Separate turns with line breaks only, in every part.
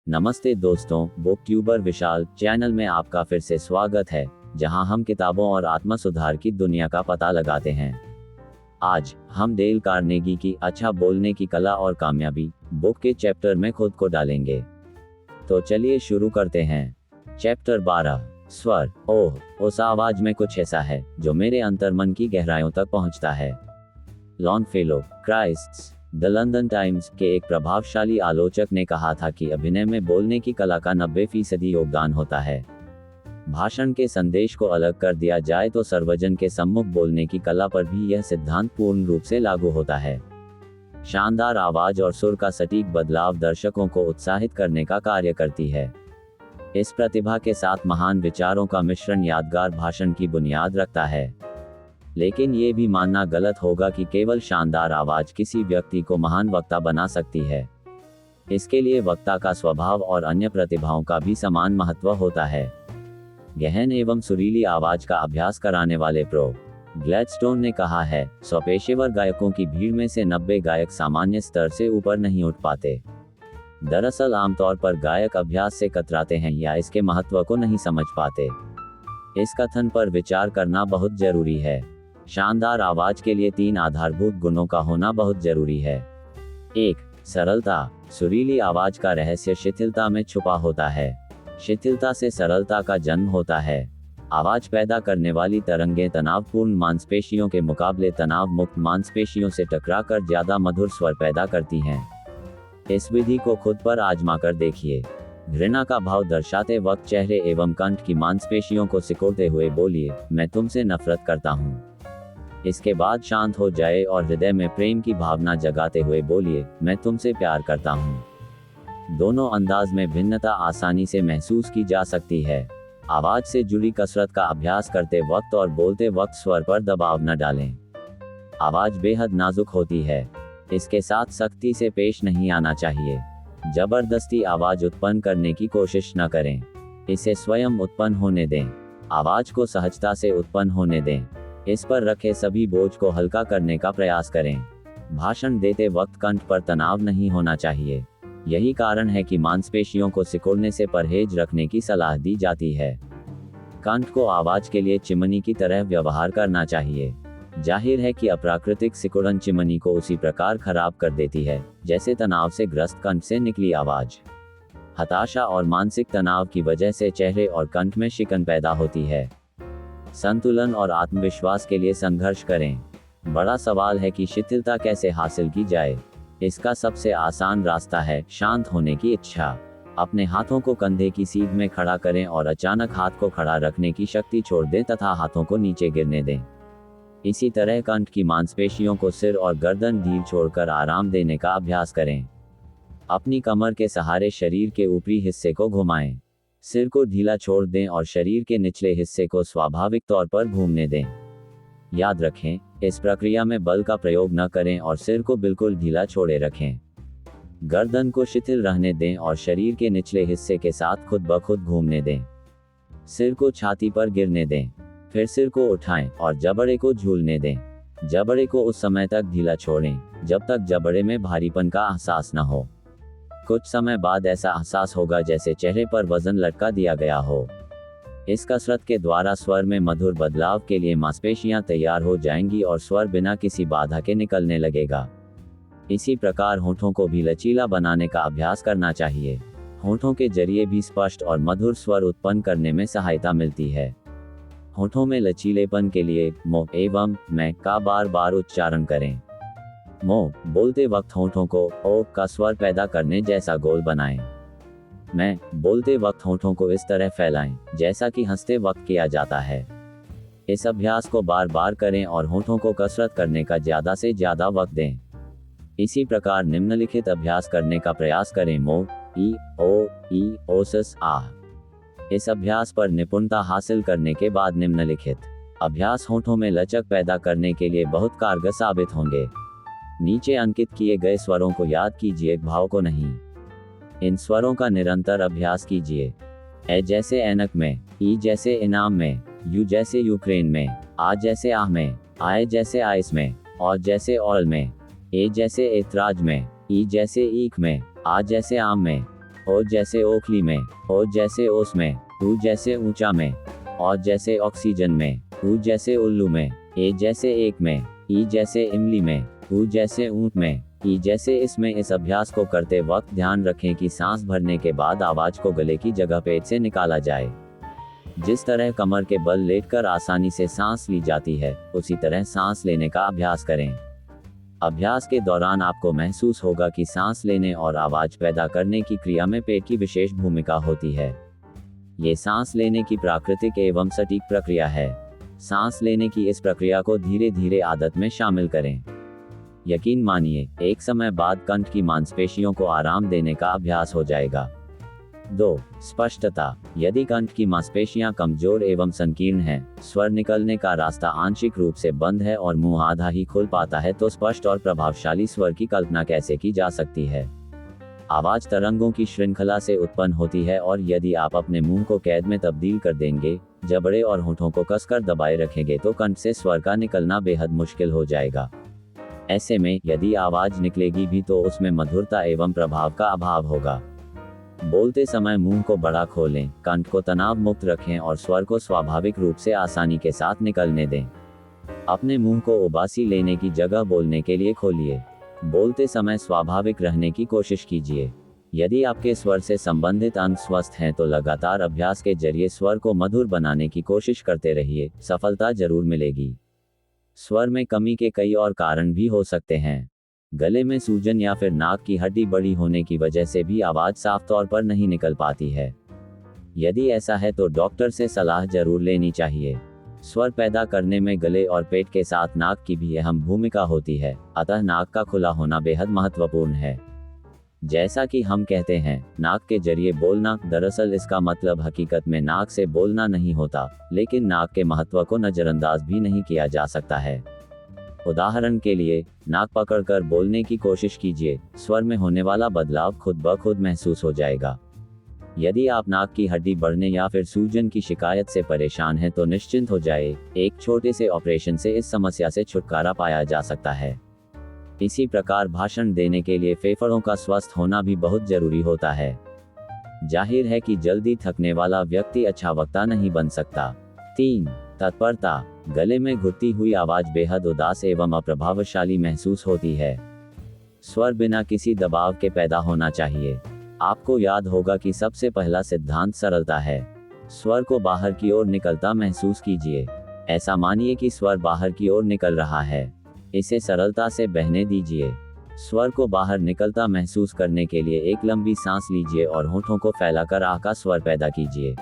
नमस्ते दोस्तों, book tuber विशाल channel में आपका फिर से स्वागत है, जहां हम किताबों और आत्म सुधार की दुनिया का पता लगाते हैं। आज हम डेल कार्नेगी की अच्छा बोलने की कला और कामयाबी बुक के चैप्टर में खुद को डालेंगे। तो चलिए शुरू करते हैं। चैप्टर 12, स्वर। ओह, उस आवाज में कुछ ऐसा है जो मेरे अंतर्मन की गहराइयों तक पहुंचता है। लॉन्गफेलो क्राइस्ट्स द लंदन टाइम्स के एक प्रभावशाली आलोचक ने कहा था कि अभिनय में बोलने की कला का 90% योगदान होता है। भाषण के संदेश को अलग कर दिया जाए तो सर्वजन के सम्मुख बोलने की कला पर भी यह सिद्धांत पूर्ण रूप से लागू होता है। शानदार आवाज और सुर का सटीक बदलाव दर्शकों को उत्साहित करने का कार्य करती है। इस प्रतिभा के साथ महान विचारों का मिश्रण यादगार भाषण की बुनियाद रखता है। लेकिन ये भी मानना गलत होगा कि केवल शानदार आवाज किसी व्यक्ति को महान वक्ता बना सकती है। इसके लिए वक्ता का स्वभाव और अन्य प्रतिभाओं का भी समान महत्व होता है। गहन एवं सुरीली आवाज का अभ्यास कराने वाले प्रो ग्लैडस्टोन ने कहा है, 100 पेशेवर गायकों की भीड़ में से 90 गायक सामान्य स्तर से ऊपर नहीं उठ पाते। दरअसल आमतौर पर गायक अभ्यास से कतराते हैं या इसके महत्व को नहीं समझ पाते। इस कथन पर विचार करना बहुत जरूरी है। शानदार आवाज के लिए 3 आधारभूत गुणों का होना बहुत जरूरी है। 1. सरलता। सुरीली आवाज का रहस्य शिथिलता में छुपा होता है। शिथिलता से सरलता का जन्म होता है। आवाज पैदा करने वाली तरंगें तनावपूर्ण मांसपेशियों के मुकाबले तनाव मुक्त मांसपेशियों से टकराकर ज्यादा मधुर स्वर पैदा करती हैं। इस विधि को खुद पर आजमा कर देखिए। घृणा का भाव दर्शाते वक्त चेहरे एवं कंठ की मांसपेशियों को सिकोड़ते हुए बोलिए, मैं तुमसे नफरत करता हूँ। इसके बाद शांत हो जाए और हृदय में प्रेम की भावना जगाते हुए बोलिए, मैं तुमसे प्यार करता हूँ। दोनों अंदाज में भिन्नता आसानी से महसूस की जा सकती है। आवाज से जुड़ी कसरत का अभ्यास करते वक्त और बोलते वक्त स्वर पर दबाव न डालें। आवाज बेहद नाजुक होती है। इसके साथ सख्ती से पेश नहीं आना चाहिए। जबरदस्ती आवाज उत्पन्न करने की कोशिश न करें। इसे स्वयं उत्पन्न होने दें। आवाज को सहजता से उत्पन्न होने दें। इस पर रखे सभी बोझ को हल्का करने का प्रयास करें। भाषण देते वक्त कंठ पर तनाव नहीं होना चाहिए। यही कारण है कि मांसपेशियों को सिकोड़ने से परहेज रखने की सलाह दी जाती है। कंठ को आवाज के लिए चिमनी की तरह व्यवहार करना चाहिए। जाहिर है कि अप्राकृतिक सिकुड़न चिमनी को उसी प्रकार खराब कर देती है जैसे तनाव से ग्रस्त कंठ से निकली आवाज। हताशा और मानसिक तनाव की वजह से चेहरे और कंठ में शिकन पैदा होती है। संतुलन और आत्मविश्वास के लिए संघर्ष करें। बड़ा सवाल है कि शिथिलता कैसे हासिल की जाए। इसका सबसे आसान रास्ता है शांत होने की इच्छा। अपने हाथों को कंधे की सीध में खड़ा करें और अचानक हाथ को खड़ा रखने की शक्ति छोड़ दें तथा हाथों को नीचे गिरने दें। इसी तरह कंठ की मांसपेशियों को सिर और गर्दन ढील छोड़कर आराम देने का अभ्यास करें। अपनी कमर के सहारे शरीर के ऊपरी हिस्से को घुमाएं। सिर को ढीला छोड़ दें और शरीर के निचले हिस्से को स्वाभाविक तौर पर घूमने दें। याद रखें, इस प्रक्रिया में बल का प्रयोग न करें और सिर को बिल्कुल ढीला छोड़े रखें। गर्दन को शिथिल रहने दें और शरीर के निचले हिस्से के साथ खुद ब खुद घूमने दें। सिर को छाती पर गिरने दें। फिर सिर को उठाएं और जबड़े को झूलने दें। जबड़े को उस समय तक ढीला छोड़ें जब तक जबड़े में भारीपन का एहसास न हो। कुछ समय बाद ऐसा एहसास होगा जैसे चेहरे पर वजन लटका दिया गया हो। इस कसरत के द्वारा स्वर में मधुर बदलाव के लिए मांसपेशियां तैयार हो जाएंगी और स्वर बिना किसी बाधा के निकलने लगेगा। इसी प्रकार होठों को भी लचीला बनाने का अभ्यास करना चाहिए। होठों के जरिए भी स्पष्ट और मधुर स्वर उत्पन्न करने में सहायता मिलती है। होठों में लचीलेपन के लिए मो एवं मैं का बार बार उच्चारण करें। मो बोलते वक्त होठों को ओ का स्वर पैदा करने जैसा गोल बनाएं। मैं बोलते वक्त होठों को इस तरह फैलाएं जैसा कि हंसते वक्त किया जाता है। इस अभ्यास को बार बार करें और होठों को कसरत करने का ज्यादा से ज्यादा वक्त दें। इसी प्रकार निम्नलिखित अभ्यास करने का प्रयास करें। मो ई ओ सस आ। इस अभ्यास पर निपुणता हासिल करने के बाद निम्नलिखित अभ्यास होठों में लचक पैदा करने के लिए बहुत कारगर साबित होंगे। नीचे अंकित किए गए स्वरों को याद कीजिए, भाव को नहीं। इन स्वरों का निरंतर अभ्यास कीजिए। ए जैसे ऐनक में, ई जैसे इनाम में, यू जैसे यूक्रेन में, आ जैसे आह में, आए जैसे आइस में, और जैसे ऑल में, ए जैसे एतराज में, ई जैसे ईख में, आ जैसे आम में, ओ जैसे ओखली में, ओ जैसे ओस में, ऊ जैसे ऊंचा में, औ जैसे ऑक्सीजन में, ऊ जैसे उल्लू में, ए जैसे एक में, ई जैसे इमली में, ऊ जैसे ऊंट में, ई जैसे इसमें। इस अभ्यास को करते वक्त ध्यान रखें कि सांस भरने के बाद आवाज को गले की जगह पेट से निकाला जाए। जिस तरह कमर के बल लेटकर आसानी से सांस ली जाती है, उसी तरह सांस लेने का अभ्यास करें। अभ्यास के दौरान आपको महसूस होगा कि सांस लेने और आवाज पैदा करने की क्रिया में पेट की विशेष भूमिका होती है। ये सांस लेने की प्राकृतिक एवं सटीक प्रक्रिया है। सांस लेने की इस प्रक्रिया को धीरे धीरे आदत में शामिल करें। यकीन मानिए, एक समय बाद कंठ की मांसपेशियों को आराम देने का अभ्यास हो जाएगा। 2. स्पष्टता। यदि कंठ की मांसपेशियां कमजोर एवं संकीर्ण हैं, स्वर निकलने का रास्ता आंशिक रूप से बंद है और मुंह आधा ही खुल पाता है, तो स्पष्ट और प्रभावशाली स्वर की कल्पना कैसे की जा सकती है। आवाज तरंगों की श्रृंखला से उत्पन्न होती है और यदि आप अपने मुंह को कैद में तब्दील कर देंगे, जबड़े और होठों को कसकर दबाए रखेंगे, तो कंठ से स्वर का निकलना बेहद मुश्किल हो जाएगा। ऐसे में यदि आवाज निकलेगी भी तो उसमें मधुरता एवं प्रभाव का अभाव होगा। बोलते समय मुंह को बड़ा खोलें, कंठ को तनाव मुक्त रखें और स्वर को स्वाभाविक रूप से आसानी के साथ निकलने दें। अपने मुंह को उबासी लेने की जगह बोलने के लिए खोलिए। बोलते समय स्वाभाविक रहने की कोशिश कीजिए। यदि आपके स्वर से संबंधित अंग स्वस्थ हैं तो लगातार अभ्यास के जरिए स्वर को मधुर बनाने की कोशिश करते रहिए, सफलता जरूर मिलेगी। स्वर में कमी के कई और कारण भी हो सकते हैं। गले में सूजन या फिर नाक की हड्डी बड़ी होने की वजह से भी आवाज साफ तौर पर नहीं निकल पाती है। यदि ऐसा है तो डॉक्टर से सलाह जरूर लेनी चाहिए। स्वर पैदा करने में गले और पेट के साथ नाक की भी अहम भूमिका होती है, अतः नाक का खुला होना बेहद महत्वपूर्ण है। जैसा कि हम कहते हैं, नाक के जरिए बोलना, दरअसल इसका मतलब हकीकत में नाक से बोलना नहीं होता, लेकिन नाक के महत्व को नजरअंदाज भी नहीं किया जा सकता है। उदाहरण के लिए, नाक पकड़कर बोलने की कोशिश कीजिए, स्वर में होने वाला बदलाव खुद ब खुद महसूस हो जाएगा। यदि आप नाक की हड्डी बढ़ने या फिर सूजन की शिकायत से परेशान हैं तो निश्चिंत हो जाए, एक छोटे से ऑपरेशन से इस समस्या से छुटकारा पाया जा सकता है। इसी प्रकार भाषण देने के लिए फेफड़ों का स्वस्थ होना भी बहुत जरूरी होता है। जाहिर है कि जल्दी थकने वाला व्यक्ति अच्छा वक्ता नहीं बन सकता। 3. तत्परता। गले में घुटती हुई आवाज बेहद उदास एवं अप्रभावशाली महसूस होती है। स्वर बिना किसी दबाव के पैदा होना चाहिए। आपको याद होगा कि सबसे पहला सिद्धांत सरलता है। स्वर को बाहर की ओर निकलता महसूस कीजिए। ऐसा मानिए कि स्वर बाहर की ओर निकल रहा है। इसे सरलता से बहने दीजिए। स्वर को बाहर निकलता महसूस करने के लिए एक लंबी सांस लीजिए और होठों को फैलाकर आह का स्वर पैदा कीजिए।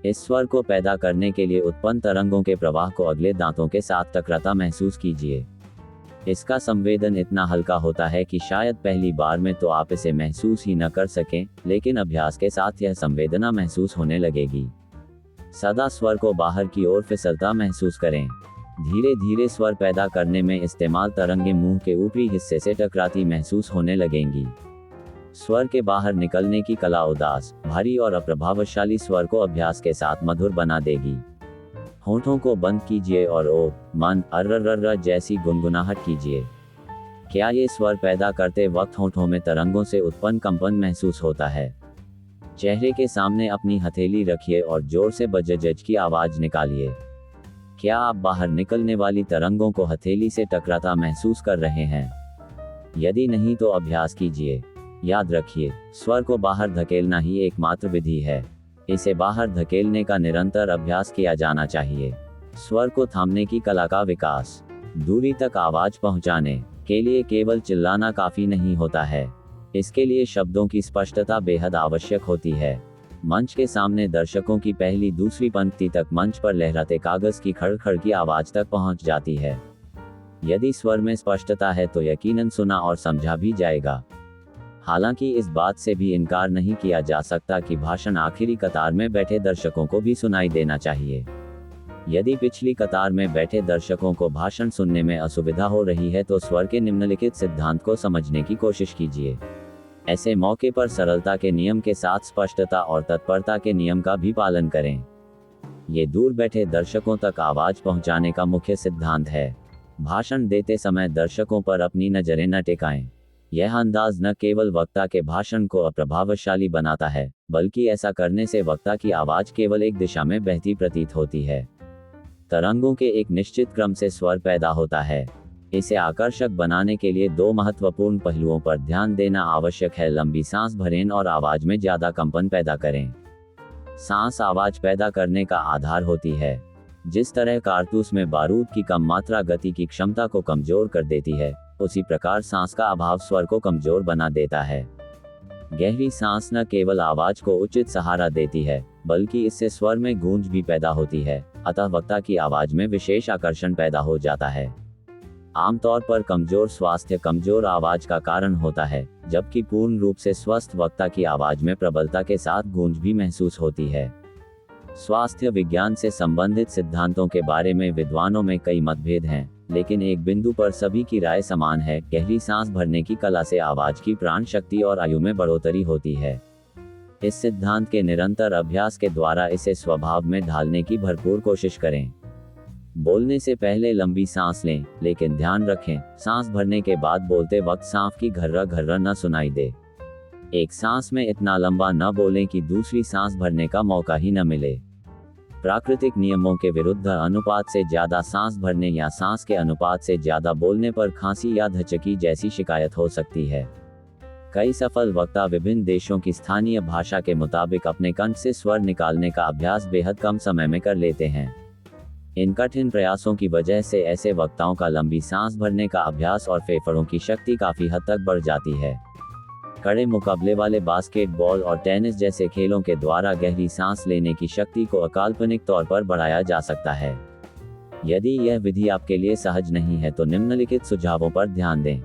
इस स्वर को पैदा करने के लिए उत्पन्न तरंगों के प्रवाह को अगले दांतों के साथ टकराता महसूस कीजिए। इसका संवेदन इतना हल्का होता है कि शायद पहली बार में तो आप इसे महसूस ही न कर सकें, लेकिन अभ्यास के साथ यह संवेदना महसूस होने लगेगी। सदा स्वर को बाहर की ओर फिसलता महसूस करें। धीरे धीरे स्वर पैदा करने में इस्तेमाल तरंगें मुंह के ऊपरी हिस्से से टकराती महसूस होने लगेंगी। स्वर के बाहर निकलने की कला उदास, भारी और अप्रभावशाली स्वर को अभ्यास के साथ मधुर बना देगी। होठों को बंद कीजिए और ओ, मन, अर्र जैसी गुनगुनाहट कीजिए। क्या ये स्वर पैदा करते वक्त होठों में तरंगों से उत्पन्न कंपन महसूस होता है? चेहरे के सामने अपनी हथेली रखिए और जोर से बजजज की आवाज निकालिए। क्या आप बाहर निकलने वाली तरंगों को हथेली से टकराता महसूस कर रहे हैं? यदि नहीं तो अभ्यास कीजिए। याद रखिए, स्वर को बाहर धकेलना ही एकमात्र विधि है। इसे बाहर धकेलने का निरंतर अभ्यास किया जाना चाहिए। स्वर को थामने की कला का विकास। दूरी तक आवाज पहुंचाने के लिए केवल चिल्लाना काफी नहीं होता है। इसके लिए शब्दों की स्पष्टता बेहद आवश्यक होती है। मंच के सामने दर्शकों की पहली दूसरी पंक्ति तक मंच पर लहराते कागज की खड़खड़ की आवाज तक पहुंच जाती है। यदि स्वर में स्पष्टता है तो यकीनन सुना और समझा भी जाएगा। हालांकि इस बात से भी इनकार नहीं किया जा सकता कि भाषण आखिरी कतार में बैठे दर्शकों को भी सुनाई देना चाहिए। यदि पिछली कतार में बैठे दर्शकों को भाषण सुनने में असुविधा हो रही है तो स्वर के निम्नलिखित सिद्धांत को समझने की कोशिश कीजिए। ऐसे मौके पर सरलता के नियम के साथ स्पष्टता और तत्परता के नियम का भी पालन करें। ये दूर बैठे दर्शकों तक आवाज पहुंचाने का मुख्य सिद्धांत है। भाषण देते समय दर्शकों पर अपनी नजरें न टिकाएं। यह अंदाज न केवल वक्ता के भाषण को अप्रभावशाली बनाता है, बल्कि ऐसा करने से वक्ता की आवाज केवल एक दिशा में बहती प्रतीत होती है। तरंगों के एक निश्चित क्रम से स्वर पैदा होता है। इसे आकर्षक बनाने के लिए दो महत्वपूर्ण पहलुओं पर ध्यान देना आवश्यक है। लंबी सांस भरें और आवाज में ज्यादा कंपन पैदा करें। सांस आवाज पैदा करने का आधार होती है। जिस तरह कारतूस में बारूद की कम मात्रा गति की क्षमता को कमजोर कर देती है, उसी प्रकार सांस का अभाव स्वर को कमजोर बना देता है। गहरी सांस न केवल आवाज को उचित सहारा देती है, बल्कि इससे स्वर में गूंज भी पैदा होती है, अतः वक्ता की आवाज में विशेष आकर्षण पैदा हो जाता है। आमतौर पर कमजोर स्वास्थ्य कमजोर आवाज का कारण होता है, जबकि पूर्ण रूप से स्वस्थ वक्ता की आवाज में प्रबलता के साथ गूंज भी महसूस होती है। स्वास्थ्य विज्ञान से संबंधित सिद्धांतों के बारे में विद्वानों में कई मतभेद हैं, लेकिन एक बिंदु पर सभी की राय समान है। गहरी सांस भरने की कला से आवाज की प्राण शक्ति और आयु में बढ़ोतरी होती है। इस सिद्धांत के निरंतर अभ्यास के द्वारा इसे स्वभाव में ढालने की भरपूर कोशिश करें। बोलने से पहले लंबी सांस लें, लेकिन ध्यान रखें, सांस भरने के बाद बोलते वक्त सांप की घर्रा घर्रा न सुनाई दे। एक सांस में इतना लंबा न बोलें कि दूसरी सांस भरने का मौका ही न मिले। प्राकृतिक नियमों के विरुद्ध अनुपात से ज्यादा सांस भरने या सांस के अनुपात से ज्यादा बोलने पर खांसी या धचकी जैसी शिकायत हो सकती है। कई सफल वक्ता विभिन्न देशों की स्थानीय भाषा के मुताबिक अपने कंठ से स्वर निकालने का अभ्यास बेहद कम समय में कर लेते हैं। इन कठिन प्रयासों की वजह से ऐसे वक्ताओं का लंबी सांस भरने का अभ्यास और फेफड़ों की शक्ति काफी हद तक बढ़ जाती है। कड़े मुकाबले वाले बास्केटबॉल और टेनिस जैसे खेलों के द्वारा गहरी सांस लेने की शक्ति को अकाल्पनिक तौर पर बढ़ाया जा सकता है। यदि यह विधि आपके लिए सहज नहीं है तो निम्नलिखित सुझावों पर ध्यान दें।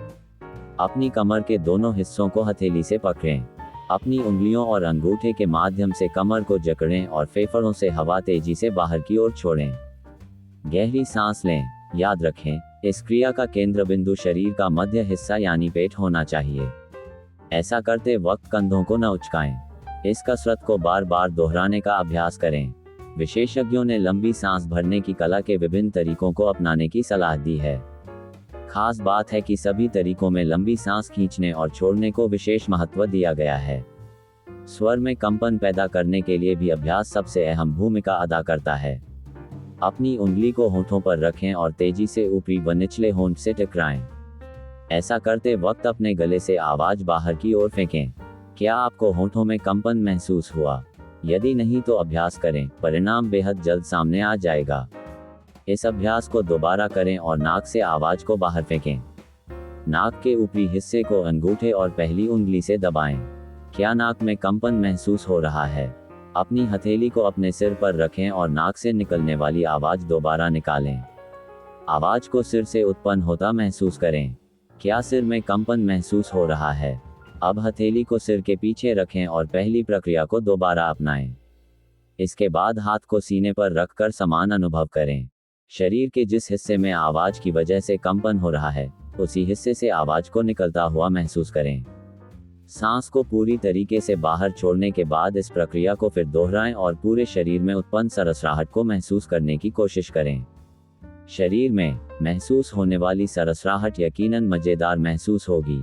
अपनी कमर के दोनों हिस्सों को हथेली से पकड़ें। अपनी उंगलियों और अंगूठे के माध्यम से कमर को जकड़ें और फेफड़ों से हवा तेजी से बाहर की ओर छोड़ें। गहरी सांस लें। याद रखें, इस क्रिया का केंद्र बिंदु शरीर का मध्य हिस्सा यानी पेट होना चाहिए। ऐसा करते वक्त कंधों को न उचकाएं। इस कसरत को बार बार दोहराने का अभ्यास करें। विशेषज्ञों ने लंबी सांस भरने की कला के विभिन्न तरीकों को अपनाने की सलाह दी है। खास बात है कि सभी तरीकों में लंबी सांस खींचने और छोड़ने को विशेष महत्व दिया गया है। स्वर में कंपन पैदा करने के लिए भी अभ्यास सबसे अहम भूमिका अदा करता है। अपनी उंगली को होंठों पर रखें और तेजी से ऊपरी व निचले होंठ से टकराएं। ऐसा करते वक्त अपने गले से आवाज बाहर की ओर फेंकें। क्या आपको होंठों में कंपन महसूस हुआ? यदि नहीं तो अभ्यास करें, परिणाम बेहद जल्द सामने आ जाएगा। इस अभ्यास को दोबारा करें और नाक से आवाज को बाहर फेंकें। नाक के ऊपरी हिस्से को अंगूठे और पहली उंगली से दबाएं। क्या नाक में कंपन महसूस हो रहा है? अपनी हथेली को अपने सिर पर रखें और नाक से निकलने वाली आवाज दोबारा निकालें। आवाज को सिर से उत्पन्न होता महसूस करें। क्या सिर में कंपन महसूस हो रहा है? अब हथेली को सिर के पीछे रखें और पहली प्रक्रिया को दोबारा अपनाएं। इसके बाद हाथ को सीने पर रखकर समान अनुभव करें। शरीर के जिस हिस्से में आवाज की वजह से कंपन हो रहा है, उसी हिस्से से आवाज को निकलता हुआ महसूस करें। सांस को पूरी तरीके से बाहर छोड़ने के बाद इस प्रक्रिया को फिर दोहराएं और पूरे शरीर में उत्पन्न सरसराहट को महसूस करने की कोशिश करें। शरीर में महसूस होने वाली सरसराहट यकीनन मजेदार महसूस होगी।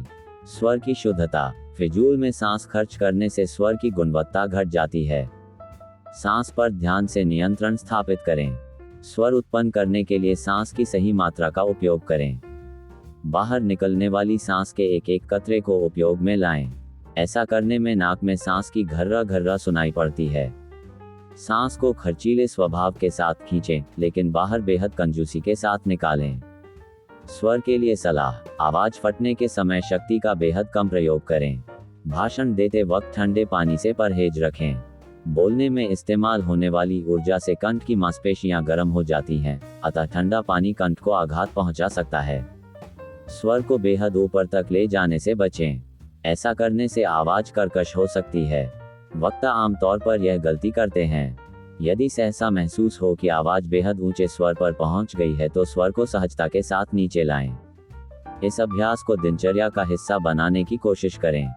स्वर की शुद्धता। फिजूल में सांस खर्च करने से स्वर की गुणवत्ता घट जाती है। सांस पर ध्यान से नियंत्रण स्थापित करें। स्वर उत्पन्न करने के लिए सांस की सही मात्रा का उपयोग करें। बाहर निकलने वाली सांस के एक एक कतरे को उपयोग में लाएं। ऐसा करने में नाक में सांस की घर्रा घर्रा सुनाई पड़ती है। सांस को खर्चीले स्वभाव के साथ खींचें, लेकिन बाहर बेहद कंजूसी के साथ निकालें। स्वर के लिए सलाह। आवाज फटने के समय शक्ति का बेहद कम प्रयोग करें। भाषण देते वक्त ठंडे पानी से परहेज रखें। बोलने में इस्तेमाल होने वाली ऊर्जा से कंठ की मांसपेशियां गर्म हो जाती हैं, अतः ठंडा पानी कंठ को आघात पहुंचा सकता है। स्वर को बेहद ऊपर तक ले जाने से बचें। ऐसा करने से आवाज कर्कश हो सकती है। वक्ता आमतौर पर यह गलती करते हैं। यदि सहसा महसूस हो कि आवाज बेहद ऊंचे स्वर पर पहुंच गई है तो स्वर को सहजता के साथ नीचे लाएं। इस अभ्यास को दिनचर्या का हिस्सा बनाने की कोशिश करें।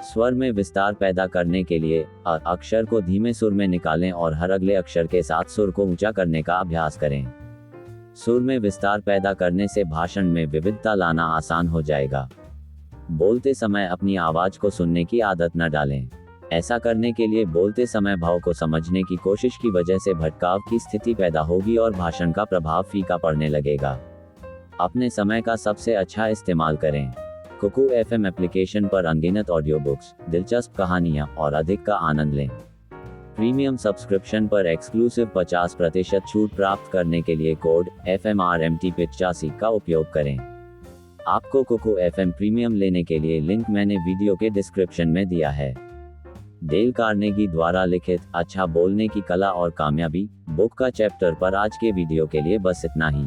स्वर में विस्तार पैदा करने के लिए अक्षर को धीमे सुर में निकालें और हर अगले अक्षर के साथ सुर को ऊंचा करने का अभ्यास करें। सुर में विस्तार पैदा करने से भाषण में विविधता लाना आसान हो जाएगा। बोलते समय अपनी आवाज को सुनने की आदत न डालें। ऐसा करने के लिए बोलते समय भाव को समझने की कोशिश की वजह से भटकाव की स्थिति पैदा होगी और भाषण का प्रभाव फीका पड़ने लगेगा। अपने समय का सबसे अच्छा इस्तेमाल करें। कुकू एफएम एप्लीकेशन पर अनगिनत ऑडियो बुक्स, दिलचस्प कहानियां और अधिक का आनंद लें। प्रीमियम सब्सक्रिप्शन पर एक्सक्लूसिव 50% छूट प्राप्त करने के लिए कोड FMRMT85 का उपयोग करें। आपको कुकू एफएम प्रीमियम लेने के लिए लिंक मैंने वीडियो के डिस्क्रिप्शन में दिया है। डेल कार्नेगी द्वारा लिखित अच्छा बोलने की कला और कामयाबी बुक का चैप्टर पर आज के वीडियो के लिए बस इतना ही।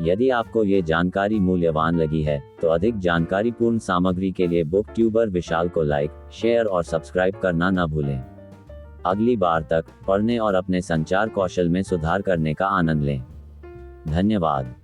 यदि आपको ये जानकारी मूल्यवान लगी है तो अधिक जानकारीपूर्ण सामग्री के लिए बुक ट्यूबर विशाल को लाइक, शेयर और सब्सक्राइब करना न भूलें। अगली बार तक पढ़ने और अपने संचार कौशल में सुधार करने का आनंद लें। धन्यवाद।